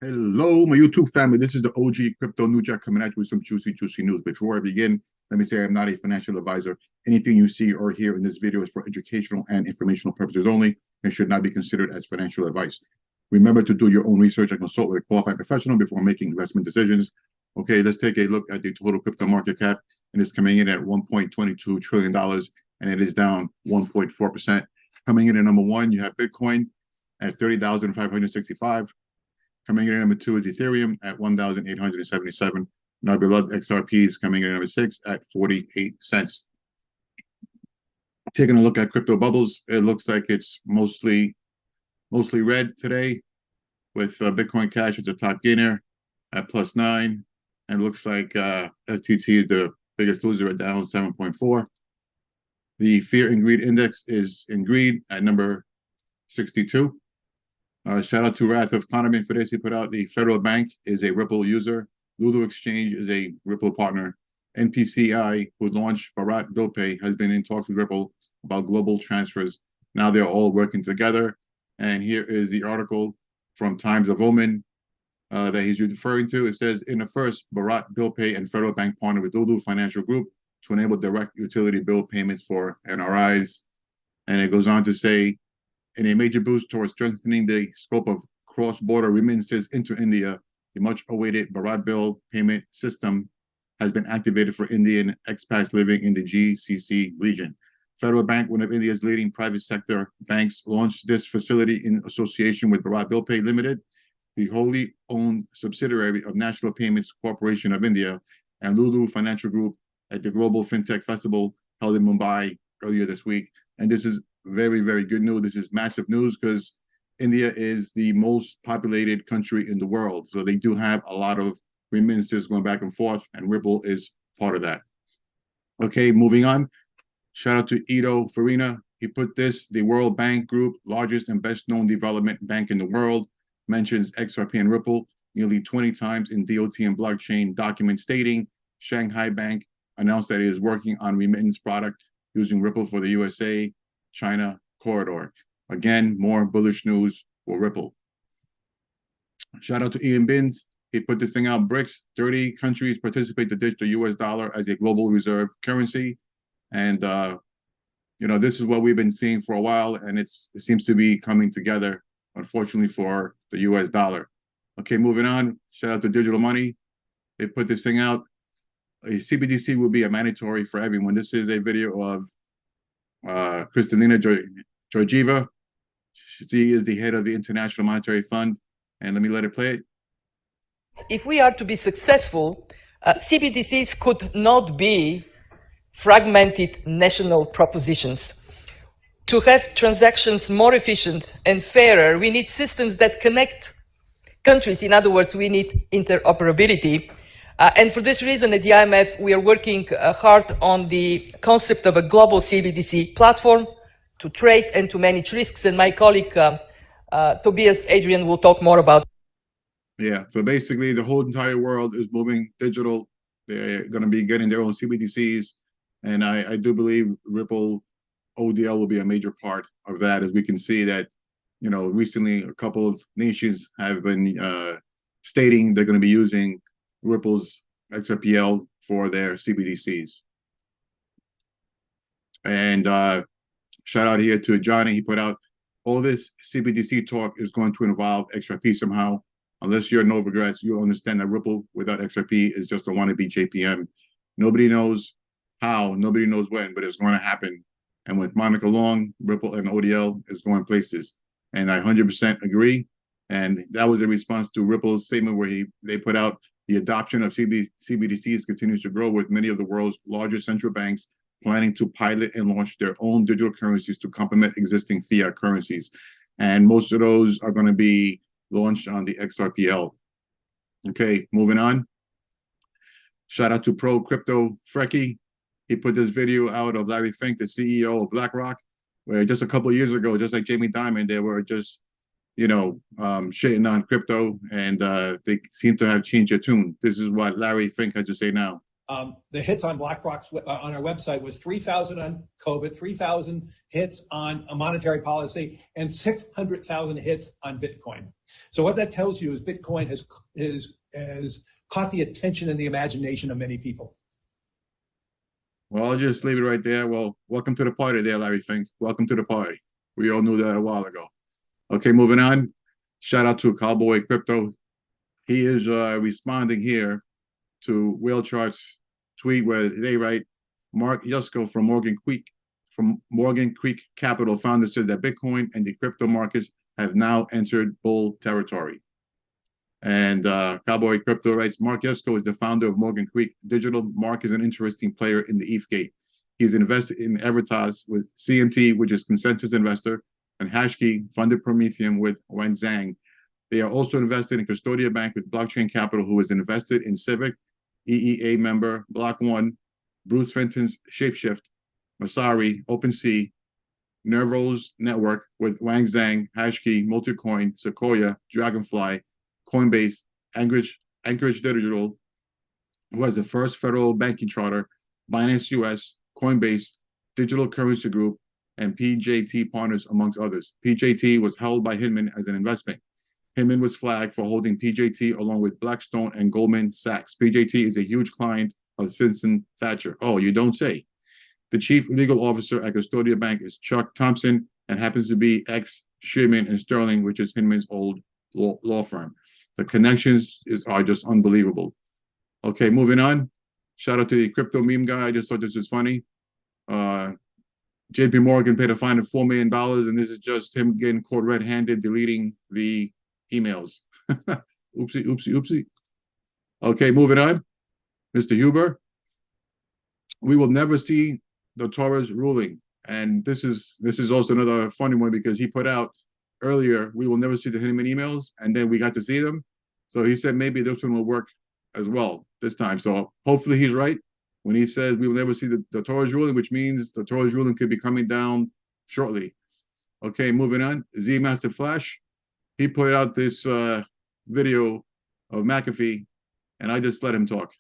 Hello, my YouTube family. This is the OG Crypto New Jack coming at you with some juicy news. Before I begin, let me say I'm not a financial advisor. Anything you see or hear in this video is for educational and informational purposes only and should not be considered as financial advice. Remember to do your own research and consult with a qualified professional before making investment decisions. Okay, let's take a look at the total crypto market cap, and it's coming in at $1.22 trillion, and it is down 1.4%. Coming in at number one, you have Bitcoin at 30,565. Coming in at number two is Ethereum at 1,877. And our beloved XRP is coming in at number six at 48 cents. Taking a look at crypto bubbles, it looks like it's mostly red today, with Bitcoin Cash as the top gainer at +9. And it looks like FTT is the biggest loser at down 7.4. The Fear and Greed Index is in greed at number 62. Shout out to Wrath of Kahneman for this. He put out the Federal Bank is a Ripple user. Lulu Exchange is a Ripple partner. NPCI, who launched Bharat Bill Pay, has been in talks with Ripple about global transfers. Now they're all working together. And here is the article from Times of Oman that he's referring to. It says, in the first, Bharat Bill Pay and Federal Bank partnered with Lulu Financial Group to enable direct utility bill payments for NRIs. And it goes on to say, in a major boost towards strengthening the scope of cross-border remittances into India, the much-awaited Bharat Bill payment system has been activated for Indian expats living in the GCC region. Federal Bank, one of India's leading private sector banks, launched this facility in association with Bharat Bill Pay Limited, the wholly owned subsidiary of National Payments Corporation of India, and Lulu Financial Group at the Global FinTech Festival held in Mumbai earlier this week. And this is very good news. This is massive news because India is the most populated country in the world. So they do have a lot of remittances going back and forth, and Ripple is part of that. Okay, moving on. Shout out to Ido Farina. He put this, the World Bank Group, largest and best known development bank in the world, mentions XRP and Ripple nearly 20 times in DOT and blockchain documents stating Shanghai Bank announced that it is working on remittance product using Ripple for the USA China corridor. Again, more bullish news for Ripple. Shout out to Ian Binns. He put this thing out. BRICS, 30 countries participate to ditch the US dollar as a global reserve currency. And, this is what we've been seeing for a while, and it seems to be coming together, unfortunately, for the US dollar. Okay, moving on. Shout out to Digital Money. They put this thing out. A CBDC will be a mandatory for everyone. This is a video of Kristalina Georgieva. She is the head of the International Monetary Fund. And let me let it play it. If we are to be successful, CBDCs could not be fragmented national propositions. To have transactions more efficient and fairer, we need systems that connect countries. In other words, we need interoperability. And for this reason, at the IMF, we are working hard on the concept of a global CBDC platform to trade and to manage risks. And my colleague, Tobias Adrian, will talk more about. Yeah, so basically the whole entire world is moving digital. They're going to be getting their own CBDCs. And I do believe Ripple ODL will be a major part of that, as we can see that, recently a couple of nations have been stating they're going to be using Ripple's XRPL for their CBDCs. And shout out here to Johnny. He put out, all this CBDC talk is going to involve XRP somehow. Unless you're Novogratz, you'll understand that Ripple without XRP is just a wannabe JPM. Nobody knows how, nobody knows when, but it's going to happen. And with Monica Long, Ripple and ODL is going places. And I 100% agree. And that was a response to Ripple's statement where they put out the adoption of CBDCs continues to grow, with many of the world's largest central banks planning to pilot and launch their own digital currencies to complement existing fiat currencies. And most of those are going to be launched on the XRPL. Okay, moving on. Shout out to Pro Crypto Frecky. He put this video out of Larry Fink, the CEO of BlackRock, where just a couple of years ago, just like Jamie Dimon, they were just, shitting on crypto, and they seem to have changed their tune. This is what Larry Fink has to say now. The hits on BlackRock's on our website was 3,000 on COVID, 3,000 hits on a monetary policy, and 600,000 hits on Bitcoin. So what that tells you is Bitcoin has caught the attention and the imagination of many people. Well, I'll just leave it right there. Well, welcome to the party there, Larry Fink. Welcome to the party. We all knew that a while ago. Okay, moving on. Shout out to Cowboy Crypto. He is responding here to Whale Chart's tweet where they write, Mark Yusko from Morgan Creek Capital founder says that Bitcoin and the crypto markets have now entered bull territory. And Cowboy Crypto writes, Mark Yusko is the founder of Morgan Creek Digital. Mark is an interesting player in the ETH-gate. He's invested in Evertas with CMT, which is Consensus Investor, and Hashkey funded Prometheum with Wen Zhang. They are also invested in Custodia Bank with Blockchain Capital, who is invested in Civic, EEA member, Block One, Bruce Fenton's Shapeshift, Masari, OpenSea, Nervos Network with Wang Zhang, Hashkey, Multicoin, Sequoia, Dragonfly, Coinbase, Anchorage Digital, who has the first federal banking charter, Binance US, Coinbase, Digital Currency Group, and PJT Partners, amongst others. PJT was held by Hinman as an investment. Hinman was flagged for holding PJT along with Blackstone and Goldman Sachs. PJT is a huge client of Citizen Thatcher. Oh, you don't say. The chief legal officer at Custodia Bank is Chuck Thompson and happens to be ex-Shearman and Sterling, which is Hinman's old law firm. The connections are just unbelievable. Okay, moving on. Shout out to the crypto meme guy. I just thought this was funny. JP Morgan paid a fine of $4 million, and this is just him getting caught red-handed deleting the emails. Oopsie, oopsie, oopsie. Okay, moving on. Mr. Huber, we will never see the Torres ruling. And this is also another funny one because he put out earlier, we will never see the Hinman emails, and then we got to see them. So he said maybe this one will work as well this time. So hopefully he's right when he says we will never see the Torres ruling, which means the Torres ruling could be coming down shortly. Okay, moving on. Z Master Flash, he put out this video of McAfee, and I just let him talk.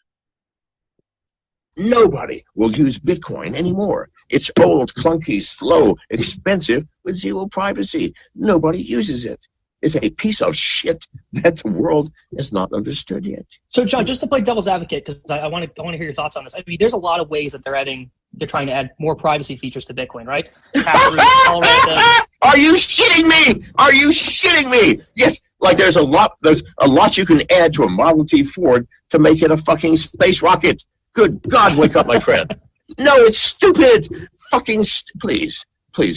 Nobody will use Bitcoin anymore. It's old, clunky, slow, expensive, with zero privacy. Nobody uses it. It's a piece of shit that the world has not understood yet. So, John, just to play devil's advocate, because I want to hear your thoughts on this. I mean, there's a lot of ways that they're trying to add more privacy features to Bitcoin, right? Are you shitting me? Are you shitting me? Yes, like there's a lot you can add to a Model T Ford to make it a fucking space rocket. Good God, wake up, my friend. No, it's stupid. Fucking please,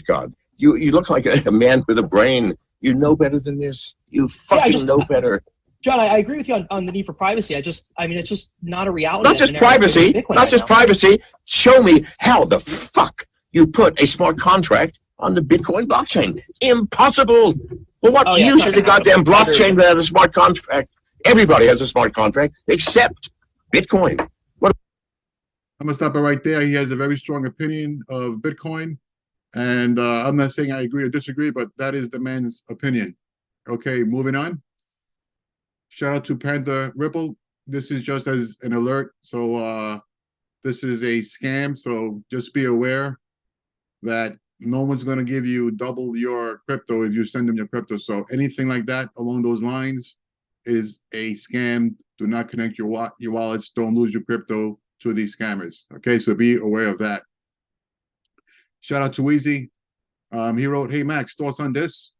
God. You look like a man with a brain. You know better than this. You fucking know better. John, I agree with you on the need for privacy. I mean, it's just not a reality. Not just privacy. Not just privacy. Show me how the fuck you put a smart contract on the Bitcoin blockchain. Impossible. Well, what use is a goddamn blockchain without a smart contract? Everybody has a smart contract except Bitcoin. I'm gonna stop it right there. He has a very strong opinion of Bitcoin, and I'm not saying I agree or disagree, but that is the man's opinion. Okay, moving on. Shout out to Panda Ripple. This is just as an alert. So this is a scam. So just be aware that no one's going to give you double your crypto if you send them your crypto. So anything like that along those lines is a scam. Do not connect your wallets. Don't lose your crypto to these scammers. Okay, so be aware of that. Shout out to Weezy. He wrote, hey, Max, thoughts on this?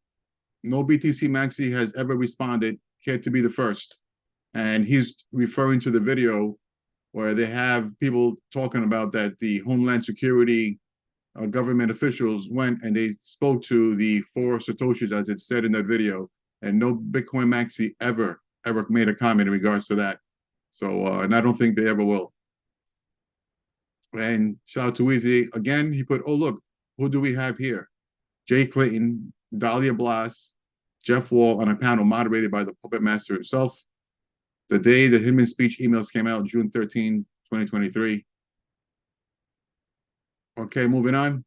No BTC Maxi has ever responded. Care to be the first? And he's referring to the video where they have people talking about that the Homeland Security government officials went and they spoke to the 4 Satoshis, as it said in that video, and no Bitcoin Maxi ever made a comment in regards to that. So, and I don't think they ever will. And shout out to Weezy again. He put, oh, look, who do we have here? Jay Clayton, Dahlia Blas, Jeff Wall on a panel moderated by the puppet master himself. The day the Hinman speech emails came out, June 13, 2023. Okay, moving on.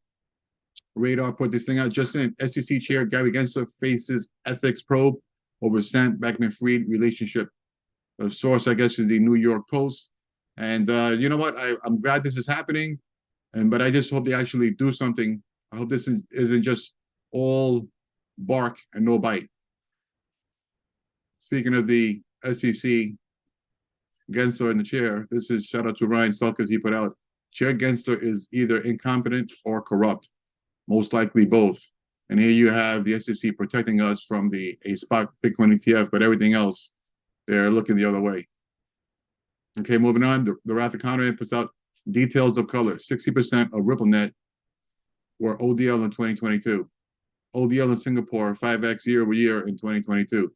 Radar put this thing out just in. SEC Chair Gary Gensler faces ethics probe over Sam Bankman-Fried relationship. The source, I guess, is the New York Post. And you know what? I'm glad this is happening, but I just hope they actually do something. I hope this isn't just all bark and no bite. Speaking of the SEC, Gensler in the chair, this is shout out to Ryan Selkis. He put out, Chair Gensler is either incompetent or corrupt, most likely both. And here you have the SEC protecting us from a spot Bitcoin ETF, but everything else, they're looking the other way. Okay, moving on. The Wrath Economy puts out details of color. 60% of RippleNet were ODL in 2022. ODL in Singapore, 5x year over year in 2022.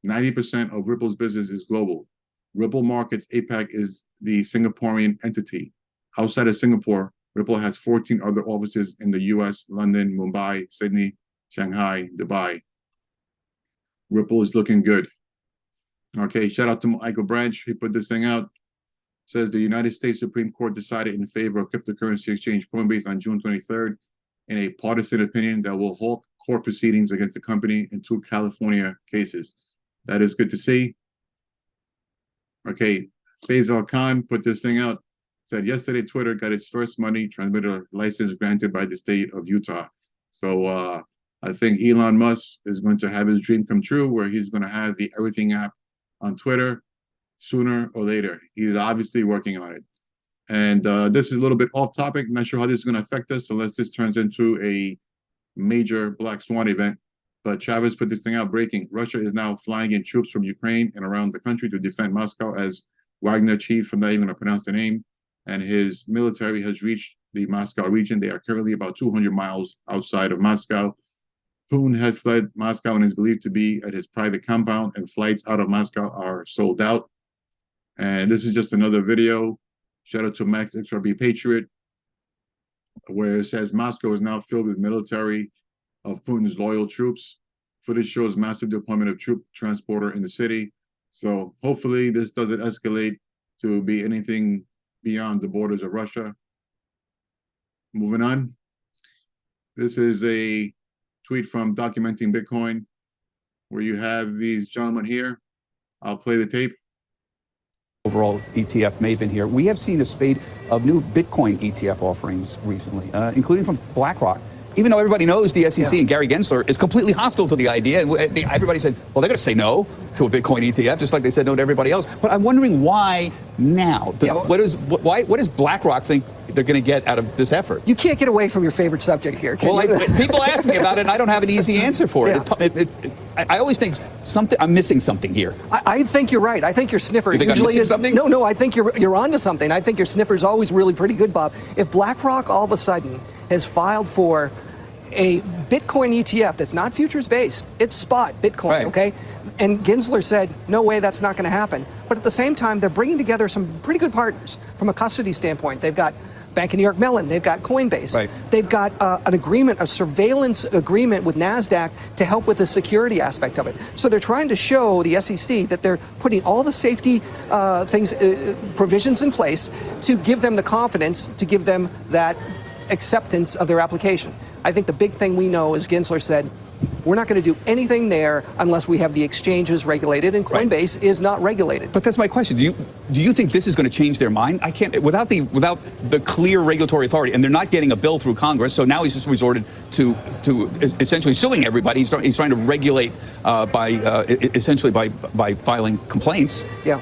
90% of Ripple's business is global. Ripple Markets APAC is the Singaporean entity. Outside of Singapore, Ripple has 14 other offices in the US, London, Mumbai, Sydney, Shanghai, Dubai. Ripple is looking good. Okay, shout out to Michael Branch. He put this thing out. Says the United States Supreme Court decided in favor of cryptocurrency exchange Coinbase on June 23rd in a partisan opinion that will halt court proceedings against the company in 2 California cases. That is good to see. Okay, Faisal Khan put this thing out. Said yesterday Twitter got its first money transmitter license granted by the state of Utah. So I think Elon Musk is going to have his dream come true where he's going to have the Everything app on Twitter sooner or later. He's obviously working on it. And this is a little bit off topic. I'm not sure how this is going to affect us unless this turns into a major Black Swan event. But Chavez put this thing out, breaking. Russia is now flying in troops from Ukraine and around the country to defend Moscow, as Wagner chief, I'm not even going to pronounce the name, and his military has reached the Moscow region. They are currently about 200 miles outside of Moscow. Putin has fled Moscow and is believed to be at his private compound, and flights out of Moscow are sold out. And this is just another video. Shout out to Max XRB Patriot, where it says Moscow is now filled with military of Putin's loyal troops. Footage shows massive deployment of troop transporter in the city. So hopefully this doesn't escalate to be anything beyond the borders of Russia. Moving on. This is a tweet from Documenting Bitcoin, where you have these gentlemen here. I'll play the tape. Overall ETF maven here. We have seen a spate of new Bitcoin ETF offerings recently, including from BlackRock. Even though everybody knows the SEC and Gary Gensler is completely hostile to the idea, and everybody said, well, they're going to say no to a Bitcoin ETF, just like they said no to everybody else. But I'm wondering why now? What does BlackRock think they're going to get out of this effort? You can't get away from your favorite subject here, can you? People ask me about it, and I don't have an easy answer for it. I always think I'm missing something here. I think you're right. I think your sniffer you think usually I'm missing is something? No. I think you're onto something. I think your sniffer is always really pretty good, Bob. If BlackRock all of a sudden has filed for a Bitcoin ETF that's not futures based, it's spot Bitcoin, right. Okay? And Gensler said, no way, that's not going to happen. But at the same time, they're bringing together some pretty good partners from a custody standpoint. They've got Bank of New York Mellon, they've got Coinbase, right. They've got an agreement, a surveillance agreement with NASDAQ to help with the security aspect of it. So they're trying to show the SEC that they're putting all the safety provisions in place to give them the confidence, to give them that acceptance of their application. I think the big thing we know is Gensler said, we're not going to do anything there unless we have the exchanges regulated, and Coinbase is not regulated. But that's my question. Do you think this is going to change their mind? I can't without the clear regulatory authority, and they're not getting a bill through Congress. So now he's just resorted to essentially suing everybody. He's trying to regulate essentially by filing complaints. Yeah.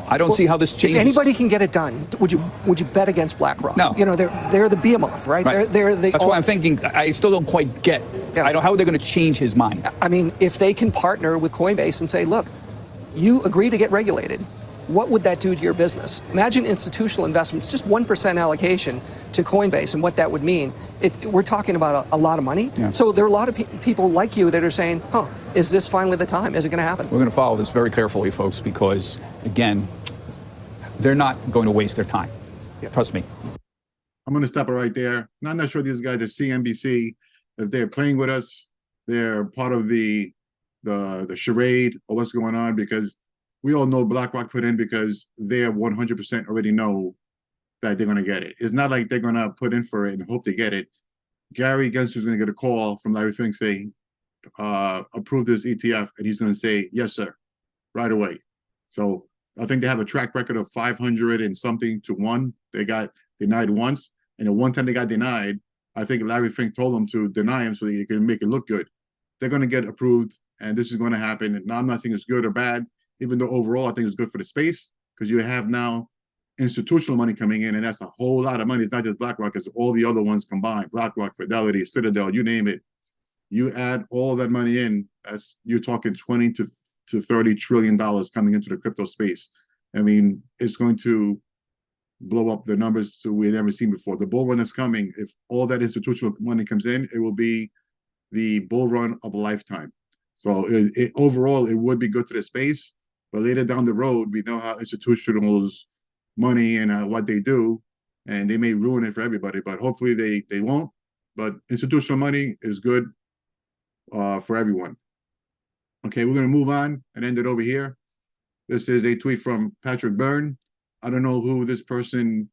I don't see how this changes. If anybody can get it done, would you bet against BlackRock? No. You know, they're the behemoth, right? That's why I'm thinking. I still don't quite get. Yeah. How are they going to change his mind? I mean, if they can partner with Coinbase and say, look, you agree to get regulated, what would that do to your business? Imagine institutional investments, just 1% allocation to Coinbase and what that would mean. We're talking about a lot of money. Yeah. So there are a lot of people like you that are saying, is this finally the time? Is it going to happen? We're going to follow this very carefully, folks, because, again, they're not going to waste their time. Yeah. Trust me. I'm going to stop it right there. I'm not sure these guys at CNBC, if they're playing with us, they're part of the charade or what's going on, because we all know BlackRock put in because they 100% already know that they're going to get it. It's not like they're going to put in for it and hope they get it. Gary Gensler is going to get a call from Larry Fink saying, approve this ETF, and he's going to say, yes, sir, right away. So I think they have a track record of 500 and something to 1. They got denied once, and the one time they got denied, I think Larry Fink told them to deny him so that he can make it look good. They're going to get approved, and this is going to happen. And now I'm not saying it's good or bad, even though overall I think it's good for the space, because you have now institutional money coming in, and that's a whole lot of money. It's not just BlackRock, it's all the other ones combined. BlackRock, Fidelity, Citadel, you name it. You add all that money in, that's you're talking 20 to $30 trillion coming into the crypto space. I mean, it's going to blow up the numbers to we've never seen before. The bull run is coming. If all that institutional money comes in, it will be the bull run of a lifetime. So overall, it would be good to the space, but later down the road, we know how institutionals money and what they do, and they may ruin it for everybody, but hopefully they won't. But institutional money is good for everyone. Okay, we're going to move on and end it over here. This is a tweet from Patrick Byrne. I don't know who this person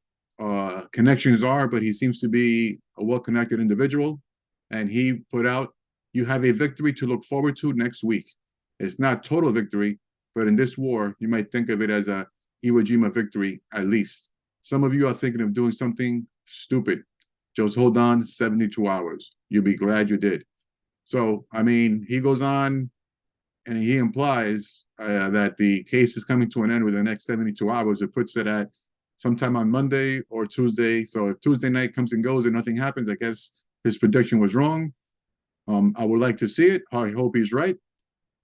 connections are, but he seems to be a well-connected individual. And he put out, you have a victory to look forward to next week. It's not total victory, but in this war, you might think of it as a Iwo Jima victory, at least. Some of you are thinking of doing something stupid. Just hold on 72 hours. You'll be glad you did. So, I mean, he goes on and he implies that the case is coming to an end within the next 72 hours. It puts it at sometime on Monday or Tuesday. So if Tuesday night comes and goes and nothing happens, I guess his prediction was wrong. I would like to see it. I hope he's right,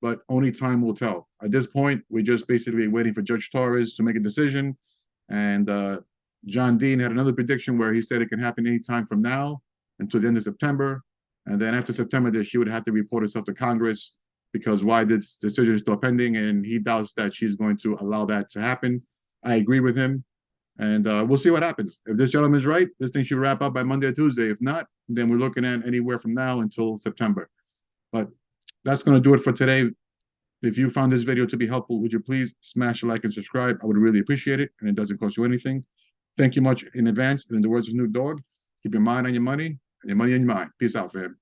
but only time will tell. At this point, we're just basically waiting for Judge Torres to make a decision. And John Dean had another prediction where he said it can happen anytime from now until the end of September. And then after September, that she would have to report herself to Congress, because why this decision is still pending, and he doubts that she's going to allow that to happen. I agree with him, and we'll see what happens. If this gentleman's right, this thing should wrap up by Monday or Tuesday. If not, then we're looking at anywhere from now until September. But that's going to do it for today. If you found this video to be helpful, would you please smash a like and subscribe? I would really appreciate it, and it doesn't cost you anything. Thank you much in advance. And in the words of Snoop Dogg, keep your mind on your money and your money on your mind. Peace out, fam.